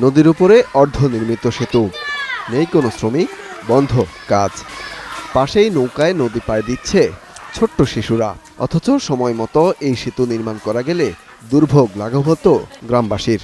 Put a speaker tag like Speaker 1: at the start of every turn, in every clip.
Speaker 1: নদীর উপরে অর্ধনির্মিত সেতু, নেই কোনো শ্রমিক, বন্ধ কাজ। পাশেই নৌকায় নদী পাড়ি দিচ্ছে ছোট্ট শিশুরা। অথচ সময় মতো এই সেতু নির্মাণ করা গেলে দুর্ভোগ লাঘব হতো গ্রামবাসীর।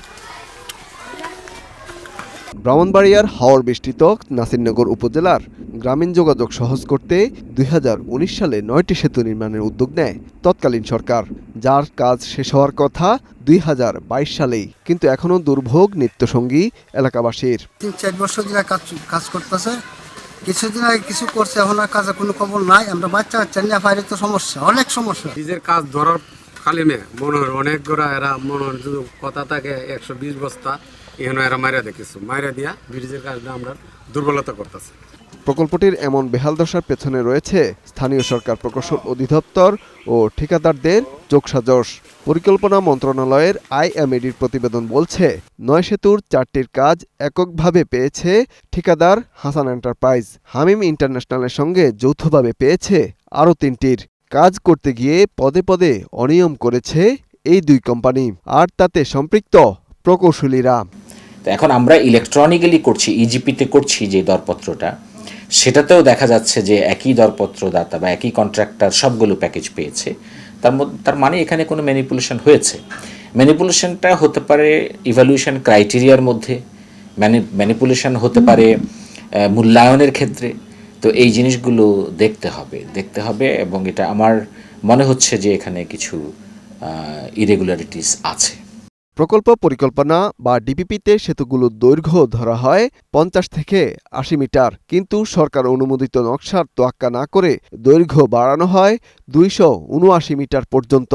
Speaker 1: ব্রাহ্মণবাড়িয়ার হাওর বেষ্টিত নাসিরনগর উপজেলার গ্রামীণ যোগাযোগ সহজ করতে 2019 সালে 9টি সেতু নির্মাণের উদ্যোগ নেয় তৎকালীন সরকার, যার কাজ শেষ হওয়ার কথা 2022 সালেই। কিন্তু এখনও দুর্ভোগ নিত্যসঙ্গী এলাকাবাসীর।
Speaker 2: 3-4 বছর ধরে কাজ করতেছে, কিছুদিন আগে কিছু করছে, এখন আর কাজের কোনো খবর নাই। আমরা বাচ্চা নিয়ে বাইরে তো সমস্যা, অনেক সমস্যা।
Speaker 3: নিজের কাজ ধরার খালি নেই, মনে হয় অনেক গোড়া এরা মনে হয় যদি কথা থাকে 120 বস্তা এখানে এরা মাইরা দেখেছো, মাইরা দিয়া ব্রিজের কাজটা আমরা দুর্বলতা করতেছে।
Speaker 1: প্রকল্পটির এমন বেহাল দশার পেছনে রয়েছে স্থানীয় সরকার, প্রকৌশল অধিদপ্তর ও ঠিকাদারদের যোগসাজশ। পরিকল্পনা মন্ত্রণালয়ের IMEDর প্রতিবেদন বলছে, 9 সেতুর 4টির কাজ এককভাবে পেয়েছে ঠিকাদার হাসান এন্টারপ্রাইজ। হামিম ইন্টারন্যাশনালের সঙ্গে যৌথভাবে পেয়েছে আরও 3টির। কাজ করতে গিয়ে পদে পদে অনিয়ম করেছে এই দুই কোম্পানি, আর তাতে সম্পৃক্ত প্রকৌশলীরা।
Speaker 4: এখন আমরা ইলেকট্রনিক্যালি করছি, ইজিপিতে করছি যে দরপত্রটা, সেটাতেও দেখা যাচ্ছে যে একই দরপত্রদাতা বা একই কন্ট্রাক্টর সবগুলো প্যাকেজ পেয়েছে। তার মানে এখানে কোনো ম্যানিপুলেশন হয়েছে। ম্যানিপুলেশনটা হতে পারে ইভ্যালুয়েশন ক্রাইটেরিয়ার মধ্যে, ম্যানিপুলেশন হতে পারে মূল্যায়নের ক্ষেত্রে। তো এই জিনিসগুলো দেখতে হবে এবং এটা আমার মনে হচ্ছে যে এখানে কিছু ইরেগুলারিটিস আছে।
Speaker 1: প্রকল্প পরিকল্পনা বা ডিপিপিতে সেতুগুলোর দৈর্ঘ্য ধরা হয় 50 থেকে 80 মিটার, কিন্তু সরকার অনুমোদিত নকশার তোয়াক্কা না করে দৈর্ঘ্য বাড়ানো হয় 279 মিটার পর্যন্ত।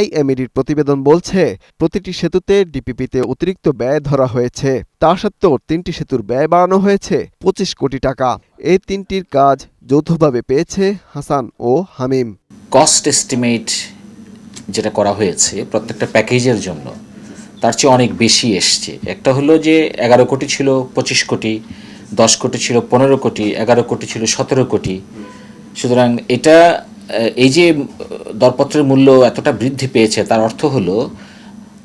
Speaker 1: IMEDর প্রতিবেদন বলছে, প্রতিটি সেতুতে ডিপিপিতে অতিরিক্ত ব্যয় ধরা হয়েছে। তা সত্ত্বেও 3টি সেতুর ব্যয় বাড়ানো হয়েছে 25 কোটি টাকা। এই 3টির কাজ যৌথভাবে পেয়েছে হাসান ও হামিম।
Speaker 4: কস্ট এস্টিমেট যেটা করা হয়েছে প্রত্যেকটা প্যাকেজের জন্য তার চেয়ে অনেক বেশি এসছে। একটা হলো যে 11 কোটি ছিল 25 কোটি, 10 কোটি ছিল 15 কোটি, 11 কোটি ছিল 17 কোটি। সুতরাং এটা এই যে দরপত্রের মূল্য এতটা বৃদ্ধি পেয়েছে, তার অর্থ হলো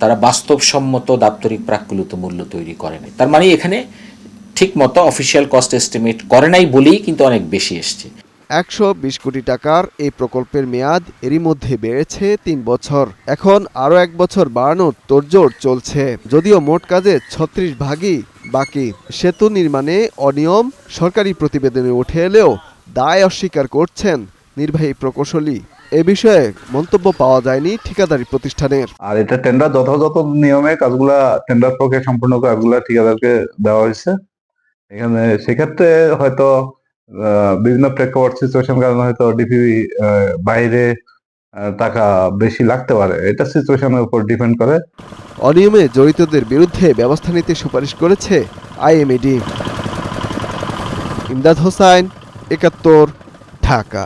Speaker 4: তারা বাস্তবসম্মত দাপ্তরিক প্রাক্কলিত মূল্য তৈরি করে নাই। তার মানে এখানে ঠিক মতো অফিসিয়াল কস্ট এস্টিমেট করে নাই বলেই কিন্তু অনেক বেশি এসছে।
Speaker 1: 120 কোটি টাকার এই প্রকল্পের মেয়াদ এরই মধ্যে বেড়েছে 3 বছর। এখন আরও 1 বছর বাড়ানোর তোড়জোড় চলছে, যদিও মোট কাজে 36 ভাগই বাকি। সেতু নির্মাণে অনিয়ম সরকারি প্রতিবেদনে উঠে এলেও দায় অস্বীকার করছেন নির্বাহী প্রকৌশলী। এ বিষয়ে মন্তব্য পাওয়া যায়নি ঠিকাদারি প্রতিষ্ঠানের।
Speaker 5: আর এটা টেন্ডার যথাযথ নিয়মে কাজগুলা, টেন্ডার প্রক্রিয়া সম্পূর্ণ কাজগুলা ঠিকাদারকে দেওয়া হয়েছে। এখানে সেক্ষেত্রে হয়তো বিভিন্ন প্রেক্ষাপট সিচুয়েশন কারণে হয়তো ডিপিপি বাইরে টাকা বেশি লাগতে পারে, এটা সিচুয়েশনের উপর ডিপেন্ড করে।
Speaker 1: অনিয়মে জড়িতদের বিরুদ্ধে ব্যবস্থা নিতে সুপারিশ করেছে IMED। ইমদাদ হোসাইন, 71, ঢাকা।